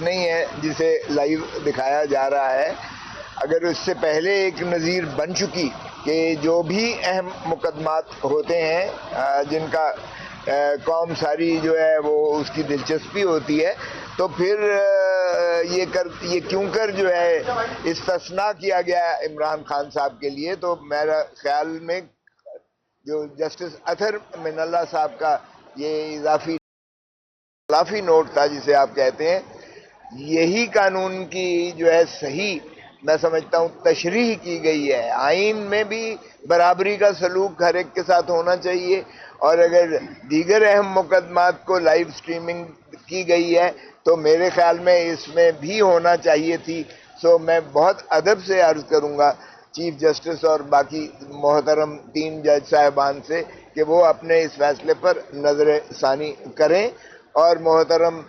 نہیں ہے جسے لائیو دکھایا جا رہا ہے. اگر اس سے پہلے ایک نظیر بن چکی کہ جو بھی اہم مقدمات ہوتے ہیں جن کا قوم ساری جو ہے وہ اس کی دلچسپی ہوتی ہے، تو پھر یہ کیوں کر جو ہے استثناء کیا گیا عمران خان صاحب کے لیے. تو میرا خیال میں جو جسٹس اطہر من اللہ صاحب کا یہ اضافی نوٹ تھا جسے آپ کہتے ہیں، یہی قانون کی جو ہے صحیح میں سمجھتا ہوں تشریح کی گئی ہے. آئین میں بھی برابری کا سلوک ہر ایک کے ساتھ ہونا چاہیے، اور اگر دیگر اہم مقدمات کو لائیو سٹریمنگ کی گئی ہے تو میرے خیال میں اس میں بھی ہونا چاہیے تھی. سو میں بہت ادب سے عرض کروں گا چیف جسٹس اور باقی محترم 3 جج صاحبان سے کہ وہ اپنے اس فیصلے پر نظر ثانی کریں اور محترم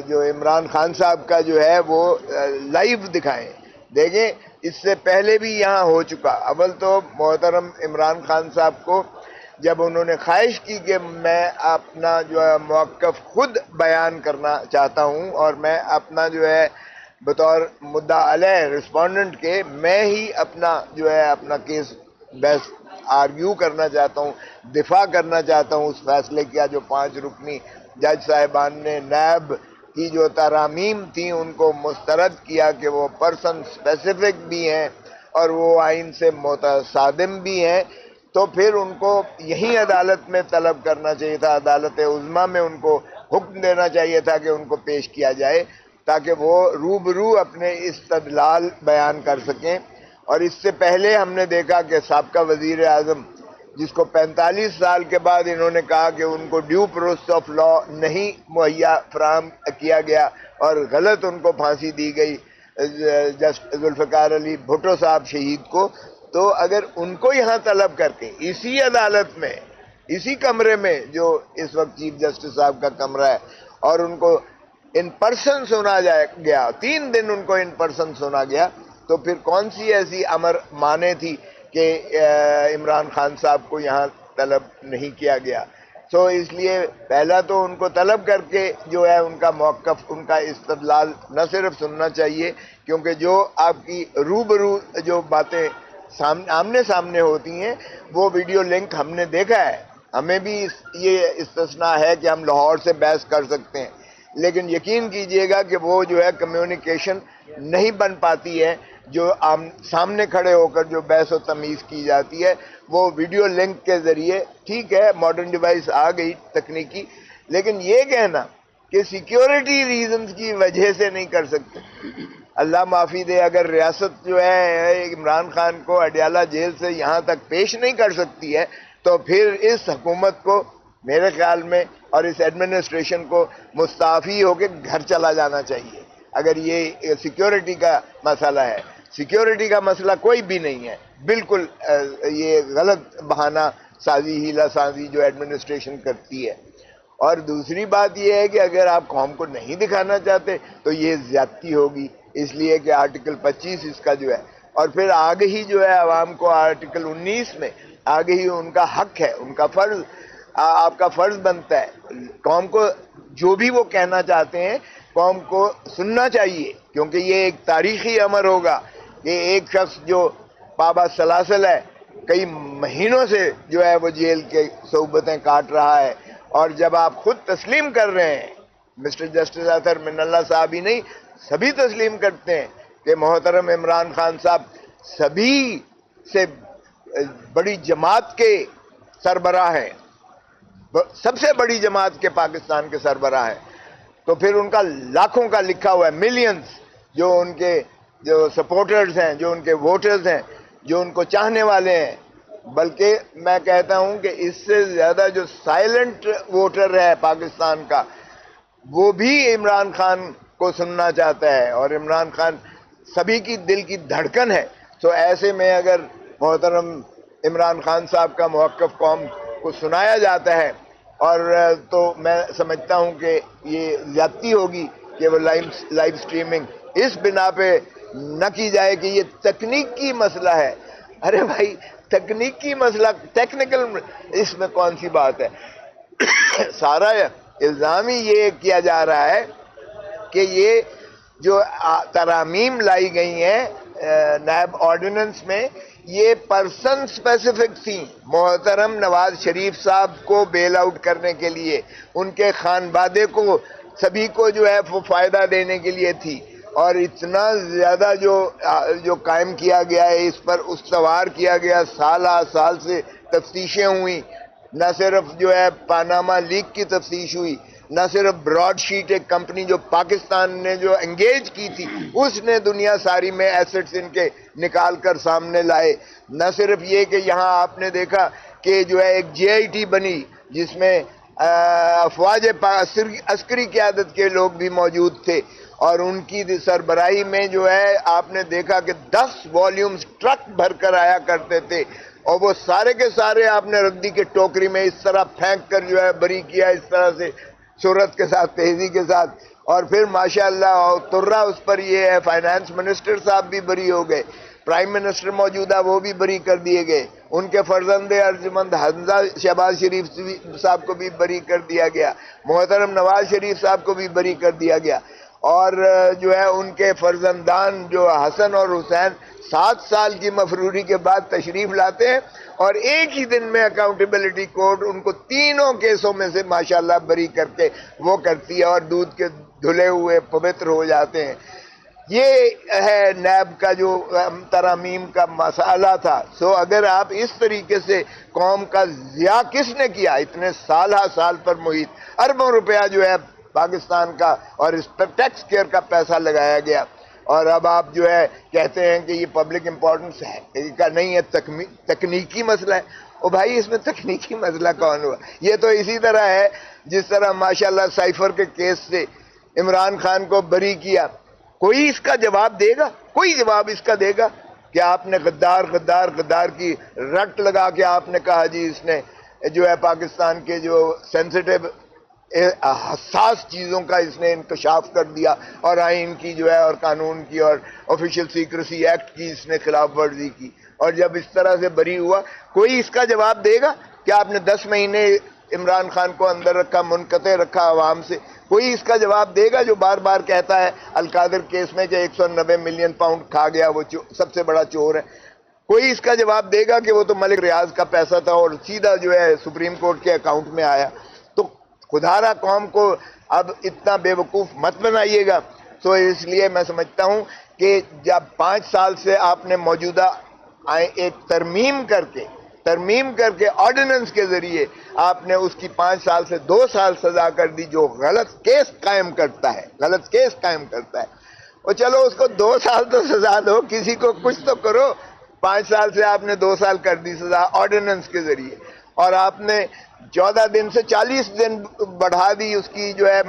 جو عمران خان صاحب کا جو ہے وہ لائیو دکھائیں. دیکھیں اس سے پہلے بھی یہاں ہو چکا. اول تو محترم عمران خان صاحب کو جب انہوں نے خواہش کی کہ میں اپنا جو ہے موقف خود بیان کرنا چاہتا ہوں اور میں اپنا جو ہے بطور مدعا علیہ رسپونڈنٹ کے میں ہی اپنا جو ہے اپنا کیس بحث آرگیو کرنا چاہتا ہوں، دفاع کرنا چاہتا ہوں اس فیصلے کیا جو 5 رکنی جج صاحبان نے نیب کی جو ترامیم تھیں ان کو مسترد کیا کہ وہ پرسن اسپیسیفک بھی ہیں اور وہ آئین سے متصادم بھی ہیں. تو پھر ان کو یہی عدالت میں طلب کرنا چاہیے تھا، عدالت عظمیٰ میں ان کو حکم دینا چاہیے تھا کہ ان کو پیش کیا جائے تاکہ وہ روبرو اپنے استدلال بیان کر سکیں. اور اس سے پہلے ہم نے دیکھا کہ سابقہ وزیر اعظم جس کو 45 سال کے بعد انہوں نے کہا کہ ان کو ڈیو پروسیس آف لا نہیں مہیا فراہم کیا گیا اور غلط ان کو پھانسی دی گئی ذوالفقار علی بھٹو صاحب شہید کو. تو اگر ان کو یہاں طلب کر کے اسی عدالت میں اسی کمرے میں جو اس وقت چیف جسٹس صاحب کا کمرہ ہے اور ان کو ان پرسن سنا گیا، 3 دن ان کو ان پرسن سنا گیا، تو پھر کون سی ایسی امر مانے تھی کہ عمران خان صاحب کو یہاں طلب نہیں کیا گیا. سو اس لیے پہلا تو ان کو طلب کر کے جو ہے ان کا موقف ان کا استدلال نہ صرف سننا چاہیے، کیونکہ جو آپ کی روبرو جو باتیں آمنے سامنے ہوتی ہیں وہ ویڈیو لنک ہم نے دیکھا ہے. ہمیں بھی یہ استثناء ہے کہ ہم لاہور سے بحث کر سکتے ہیں، لیکن یقین کیجئے گا کہ وہ جو ہے کمیونیکیشن نہیں بن پاتی ہے جو سامنے کھڑے ہو کر جو بحث و تمیز کی جاتی ہے وہ ویڈیو لنک کے ذریعے. ٹھیک ہے ماڈرن ڈیوائس آ گئی تکنیکی، لیکن یہ کہنا کہ سیکیورٹی ریزنز کی وجہ سے نہیں کر سکتے. اللہ معافی دے اگر ریاست جو ہے عمران خان کو اڈیالہ جیل سے یہاں تک پیش نہیں کر سکتی ہے تو پھر اس حکومت کو میرے خیال میں اور اس ایڈمنسٹریشن کو مستعفی ہو کے گھر چلا جانا چاہیے اگر یہ سیکیورٹی کا مسئلہ ہے. سیکیورٹی کا مسئلہ کوئی بھی نہیں ہے، بالکل یہ غلط بہانہ سازی ہیلا سازی جو ایڈمنسٹریشن کرتی ہے. اور دوسری بات یہ ہے کہ اگر آپ قوم کو نہیں دکھانا چاہتے تو یہ زیادتی ہوگی، اس لیے کہ آرٹیکل 25 اس کا جو ہے، اور پھر آگے ہی جو ہے عوام کو آرٹیکل 19 میں آگے ہی ان کا حق ہے، ان کا فرض آپ کا فرض بنتا ہے قوم کو جو بھی وہ کہنا چاہتے ہیں قوم کو سننا چاہیے، کیونکہ یہ ایک تاریخی امر ہوگا کہ ایک شخص جو پابا سلاسل ہے کئی مہینوں سے جو ہے وہ جیل کے صعوبتیں کاٹ رہا ہے. اور جب آپ خود تسلیم کر رہے ہیں، مسٹر جسٹس اطہر من اللہ صاحب ہی نہیں سبھی تسلیم کرتے ہیں کہ محترم عمران خان صاحب سبھی سے بڑی جماعت کے سربراہ ہیں، سب سے بڑی جماعت کے پاکستان کے سربراہ ہیں، تو پھر ان کا لاکھوں کا لکھا ہوا ہے، ملینز جو ان کے جو سپورٹرز ہیں، جو ان کے ووٹرز ہیں، جو ان کو چاہنے والے ہیں. بلکہ میں کہتا ہوں کہ اس سے زیادہ جو سائلنٹ ووٹر ہے پاکستان کا وہ بھی عمران خان کو سننا چاہتا ہے اور عمران خان سبھی کی دل کی دھڑکن ہے. تو ایسے میں اگر محترم عمران خان صاحب کا موقف قوم کو سنایا جاتا ہے اور تو میں سمجھتا ہوں کہ یہ زیادتی ہوگی کہ وہ لائیو سٹریمنگ اس بنا پہ نہ کی جائے کہ یہ تکنیکی مسئلہ ہے. ارے بھائی تکنیکی مسئلہ ٹیکنیکل اس میں کون سی بات ہے؟ سارا الزام ہی یہ کیا جا رہا ہے کہ یہ جو ترامیم لائی گئی ہیں نیب آرڈیننس میں، یہ پرسن اسپیسیفک تھیں، محترم نواز شریف صاحب کو بیل آؤٹ کرنے کے لیے، ان کے خانوادے کو، سبھی کو جو ہے وہ فائدہ دینے کے لیے تھی، اور اتنا زیادہ جو قائم کیا گیا ہے، اس پر استوار کیا گیا، سال سے تفتیشیں ہوئیں، نہ صرف جو ہے پاناما لیک کی تفتیش ہوئی، نہ صرف براڈ شیٹ ایک کمپنی جو پاکستان نے جو انگیج کی تھی اس نے دنیا ساری میں ایسٹس ان کے نکال کر سامنے لائے، نہ صرف یہ کہ یہاں آپ نے دیکھا کہ جو ہے ایک جے آئی ٹی بنی جس میں افواج عسکری قیادت کے لوگ بھی موجود تھے، اور ان کی سربراہی میں جو ہے آپ نے دیکھا کہ 10 والیومز ٹرک بھر کر آیا کرتے تھے، اور وہ سارے کے سارے آپ نے ردی کے ٹوکری میں اس طرح پھینک کر جو ہے بری کیا، اس طرح سے صورت کے ساتھ، تیزی کے ساتھ، اور پھر ماشاءاللہ ترا اس پر یہ ہے، فائنانس منسٹر صاحب بھی بری ہو گئے، پرائم منسٹر موجودہ وہ بھی بری کر دیے گئے، ان کے فرزند ارجمند حمزہ شہباز شریف صاحب کو بھی بری کر دیا گیا، محترم نواز شریف صاحب کو بھی بری کر دیا گیا، اور جو ہے ان کے فرزندان جو حسن اور حسین 7 سال کی مفروری کے بعد تشریف لاتے ہیں، اور ایک ہی دن میں اکاؤنٹیبلٹی کورٹ ان کو تینوں کیسوں میں سے ماشاءاللہ بری کر کے وہ کرتی ہے، اور دودھ کے دھلے ہوئے پوتر ہو جاتے ہیں۔ یہ ہے نیب کا جو ترامیم کا مسئلہ تھا۔ سو اگر آپ اس طریقے سے قوم کا ضیاع کس نے کیا، اتنے سال پر محیط اربوں روپیہ جو ہے پاکستان کا، اور اس پر ٹیکس کیئر کا پیسہ لگایا گیا، اور اب آپ جو ہے کہتے ہیں کہ یہ پبلک امپورٹنس ہے کا نہیں ہے، تکنیکی مسئلہ ہے۔ او بھائی اس میں تکنیکی مسئلہ کون ہوا؟ یہ تو اسی طرح ہے جس طرح ماشاءاللہ سائفر کے کیس سے عمران خان کو بری کیا، کوئی اس کا جواب دے گا؟ کوئی جواب اس کا دے گا کہ آپ نے غدار کی رٹ لگا کے آپ نے کہا جی اس نے جو ہے پاکستان کے جو سینسیٹیو حساس چیزوں کا اس نے انکشاف کر دیا، اور آئین کی جو ہے اور قانون کی اور آفیشل سیکریسی ایکٹ کی اس نے خلاف ورزی کی، اور جب اس طرح سے بری ہوا کوئی اس کا جواب دے گا کہ آپ نے 10 مہینے عمران خان کو اندر رکھا، منقطع رکھا عوام سے؟ کوئی اس کا جواب دے گا جو بار بار کہتا ہے القادر کیس میں کہ 190 ملین پاؤنڈ کھا گیا، وہ سب سے بڑا چور ہے؟ کوئی اس کا جواب دے گا کہ وہ تو ملک ریاض کا پیسہ تھا اور سیدھا جو ہے سپریم کورٹ کے اکاؤنٹ میں آیا؟ تو خدارا قوم کو اب اتنا بے وقوف مت بنائیے گا۔ تو اس لیے میں سمجھتا ہوں کہ جب 5 سال سے آپ نے موجودہ ایک ترمیم کر کے آرڈیننس کے ذریعے آپ نے اس کی 5 سال سے 2 سال سزا کر دی، جو غلط کیس قائم کرتا ہے، اور چلو اس کو 2 سال تو سزا دو، کسی کو کچھ تو کرو۔ 5 سال سے آپ نے 2 سال کر دی سزا آرڈیننس کے ذریعے، اور آپ نے 14 دن سے 40 دن بڑھا دی اس کی جو ہے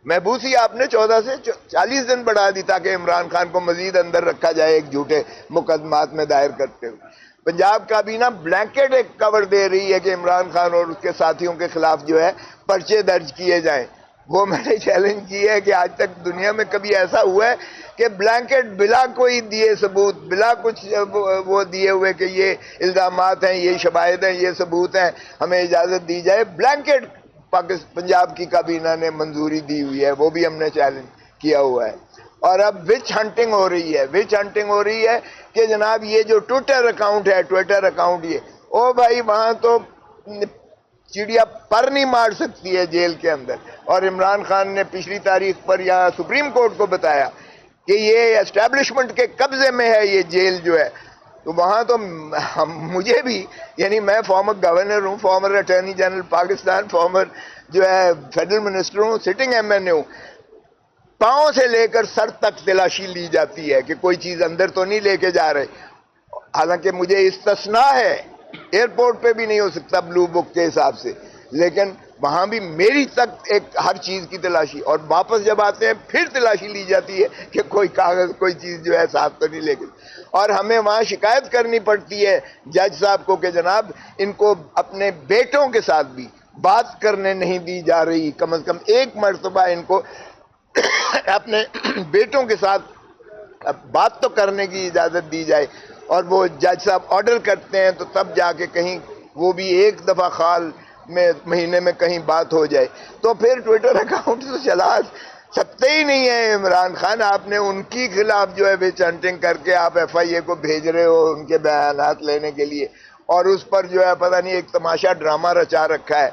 محبوسی آپ نے 14 سے 40 دن بڑھا دی تاکہ عمران خان کو مزید اندر رکھا جائے ایک جھوٹے مقدمات میں دائر کرتے ہوئے۔ پنجاب کابینہ بلینکٹ ایک کور دے رہی ہے کہ عمران خان اور اس کے ساتھیوں کے خلاف جو ہے پرچے درج کیے جائیں۔ وہ میں نے چیلنج کی ہے کہ آج تک دنیا میں کبھی ایسا ہوا ہے کہ بلینکٹ بلا کوئی دیے ثبوت، بلا کچھ وہ دیے ہوئے کہ یہ الزامات ہیں، یہ شواہد ہیں، یہ ثبوت ہیں، ہمیں اجازت دی جائے، بلینکٹ پنجاب کی کابینہ نے منظوری دی ہوئی ہے، وہ بھی ہم نے چیلنج کیا ہوا ہے۔ اور اب وچ ہنٹنگ ہو رہی ہے کہ جناب یہ جو ٹویٹر اکاؤنٹ یہ او بھائی وہاں تو چڑیا پر نہیں مار سکتی ہے جیل کے اندر، اور عمران خان نے پچھلی تاریخ پر یہاں سپریم کورٹ کو بتایا کہ یہ اسٹیبلشمنٹ کے قبضے میں ہے یہ جیل جو ہے، تو وہاں تو مجھے بھی، یعنی میں فارمر گورنر ہوں، former attorney general Pakistan, former جو ہے فیڈرل منسٹر ہوں، سٹنگ ایم این اے ہوں، پاؤں سے لے کر سر تک تلاشی لی جاتی ہے کہ کوئی چیز اندر تو نہیں لے کے جا رہے، حالانکہ مجھے استثناء ہے، ایئرپورٹ پہ بھی نہیں ہو سکتا بلو بک کے حساب سے، لیکن وہاں بھی میری تک ایک ہر چیز کی تلاشی، اور واپس جب آتے ہیں پھر تلاشی لی جاتی ہے کہ کوئی کاغذ کوئی چیز جو ہے ساتھ تو نہیں لے کے، اور ہمیں وہاں شکایت کرنی پڑتی ہے جج صاحب کو کہ جناب ان کو اپنے بیٹوں کے ساتھ بھی بات کرنے نہیں دی جا رہی، کم از کم ایک مرتبہ ان کو اپنے بیٹوں کے ساتھ بات تو کرنے کی اجازت دی جائے، اور وہ جج صاحب آرڈر کرتے ہیں تو تب جا کے کہیں وہ بھی ایک دفعہ مہینے میں کہیں بات ہو جائے، تو پھر ٹویٹر اکاؤنٹ تو چلا سکتے ہی نہیں ہے عمران خان. آپ نے ان کی خلاف جو ہے وچ ہنٹنگ کر کے آپ ایف آئی اے کو بھیج رہے ہو ان کے بیانات لینے کے لیے, اور اس پر جو ہے پتہ نہیں ایک تماشا ڈرامہ رچا رکھا ہے.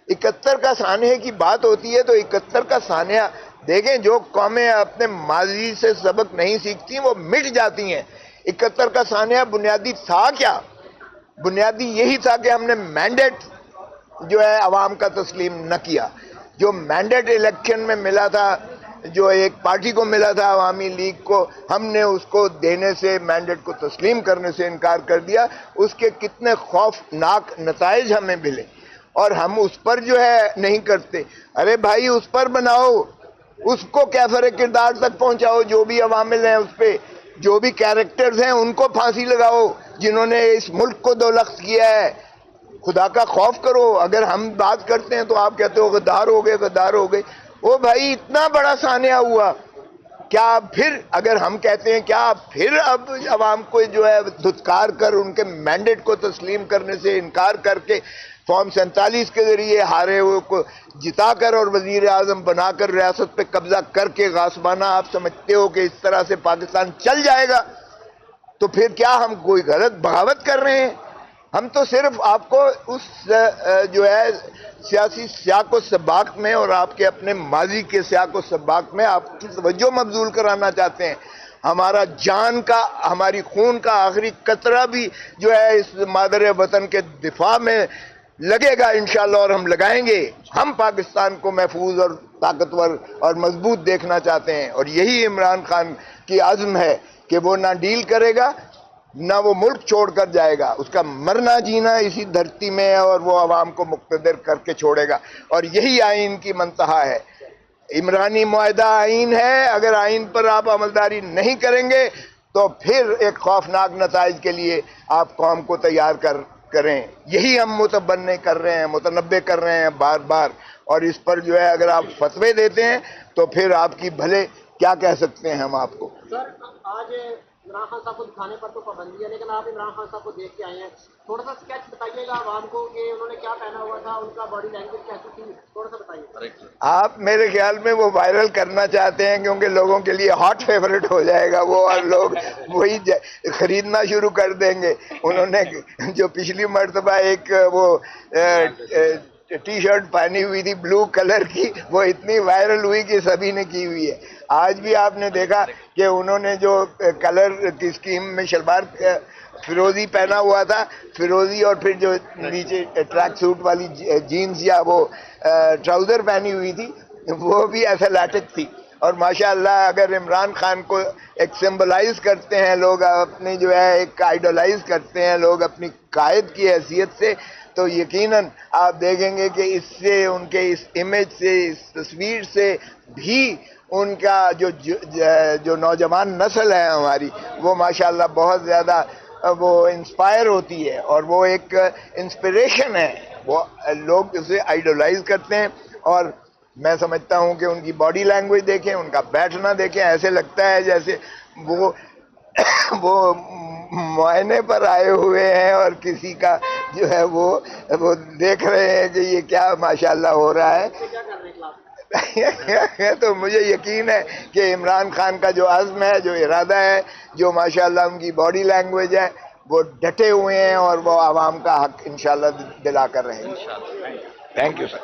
71 کا سانحے کی بات ہوتی ہے تو 71 کا سانحہ دیکھیں, جو قومیں اپنے ماضی سے سبق نہیں سیکھتی وہ مٹ جاتی ہیں. 71 کا سانحہ بنیادی تھا کیا؟ بنیادی یہی تھا کہ ہم نے مینڈیٹ جو ہے عوام کا تسلیم نہ کیا. جو مینڈیٹ الیکشن میں ملا تھا, جو ایک پارٹی کو ملا تھا عوامی لیگ کو, ہم نے اس کو دینے سے, مینڈیٹ کو تسلیم کرنے سے انکار کر دیا. اس کے کتنے خوفناک نتائج ہمیں ملے, اور ہم اس پر جو ہے نہیں کرتے. ارے بھائی اس پر بناؤ, اس کو کیفر کردار تک پہنچاؤ, جو بھی عوامل ہیں اس پہ, جو بھی کیریکٹرز ہیں ان کو پھانسی لگاؤ جنہوں نے اس ملک کو دولخت کیا ہے. خدا کا خوف کرو. اگر ہم بات کرتے ہیں تو آپ کہتے ہو غدار ہو گئے, غدار ہو گئے. او بھائی اتنا بڑا سانحہ ہوا, کیا پھر اگر ہم کہتے ہیں کیا پھر اب عوام کو جو ہے دھتکار کر ان کے مینڈیٹ کو تسلیم کرنے سے انکار کر کے فارم 47 کے ذریعے ہارے ہوئے کو جتا کر اور وزیر اعظم بنا کر ریاست پہ قبضہ کر کے غاصبانہ آپ سمجھتے ہو کہ اس طرح سے پاکستان چل جائے گا؟ تو پھر کیا ہم کوئی غلط بغاوت کر رہے ہیں؟ ہم تو صرف آپ کو اس جو ہے سیاسی سیاق و سباق میں اور آپ کے اپنے ماضی کے سیاق و سباق میں آپ کی توجہ مبذول کرانا چاہتے ہیں. ہمارا جان کا, ہماری خون کا آخری قطرہ بھی جو ہے اس مادر وطن کے دفاع میں لگے گا انشاءاللہ, اور ہم لگائیں گے. ہم پاکستان کو محفوظ اور طاقتور اور مضبوط دیکھنا چاہتے ہیں, اور یہی عمران خان کی عزم ہے کہ وہ نہ ڈیل کرے گا نہ وہ ملک چھوڑ کر جائے گا. اس کا مرنا جینا اسی دھرتی میں ہے, اور وہ عوام کو مقتدر کر کے چھوڑے گا. اور یہی آئین کی منتہا ہے. عمرانی معاہدہ آئین ہے, اگر آئین پر آپ عملداری نہیں کریں گے تو پھر ایک خوفناک نتائج کے لیے آپ قوم کو تیار کریں. یہی ہم متبنع کر رہے ہیں, متنبع کر رہے ہیں بار بار. اور اس پر جو ہے اگر آپ فتوے دیتے ہیں تو پھر آپ کی بھلے کیا کہہ سکتے ہیں ہم آپ کو. سر آج عمران خان صاحب کو دکھانے پر تو پابندی ہے, لیکن آپ عمران خان صاحب کو دیکھ کے آئے ہیں, تھوڑا سا اسکیچ بتائیے گا عوام کو کہ انہوں نے کیا پہنا ہوا تھا, ان کا باڈی لینگویج کیسی تھی, تھوڑا سا بتائیے. آپ میرے خیال میں وہ وائرل کرنا چاہتے ہیں کیونکہ لوگوں کے لیے ہاٹ فیورٹ ہو جائے گا وہ, اور لوگ وہی خریدنا شروع کر دیں گے. انہوں نے جو پچھلی مرتبہ ایک وہ ٹی شرٹ پہنی ہوئی تھی بلو کلر کی, وہ اتنی وائرل ہوئی کہ سبھی نے کی ہوئی ہے. آج بھی آپ نے دیکھا کہ انہوں نے جو کلر کی اسکیم میں شلوار فیروزی پہنا ہوا تھا, فیروزی, اور پھر جو نیچے ٹریک سوٹ والی جینز یا وہ ٹراؤزر پہنی ہوئی تھی وہ بھی ایتھلیٹک تھی. اور ماشاءاللہ اگر عمران خان کو ایک سمبلائز کرتے ہیں لوگ, اپنی جو ہے ایک آئیڈولائز کرتے ہیں لوگ اپنی قائد کی حیثیت سے, تو یقیناً آپ دیکھیں گے کہ اس سے, ان کے اس امیج سے, اس تصویر سے بھی ان کا جو نوجوان نسل ہے ہماری, وہ ماشاءاللہ بہت زیادہ وہ انسپائر ہوتی ہے, اور وہ ایک انسپریشن ہے. وہ لوگ اسے آئیڈولائز کرتے ہیں, اور میں سمجھتا ہوں کہ ان کی باڈی لینگویج دیکھیں, ان کا بیٹھنا دیکھیں, ایسے لگتا ہے جیسے وہ معائنے پر آئے ہوئے ہیں اور کسی کا جو ہے وہ دیکھ رہے ہیں کہ یہ کیا ماشاءاللہ ہو رہا ہے. تو مجھے یقین ہے کہ عمران خان کا جو عزم ہے, جو ارادہ ہے, جو ماشاءاللہ ان کی باڈی لینگویج ہے, وہ ڈٹے ہوئے ہیں اور وہ عوام کا حق انشاءاللہ دلا کر رہے ہیں. Thank you sir.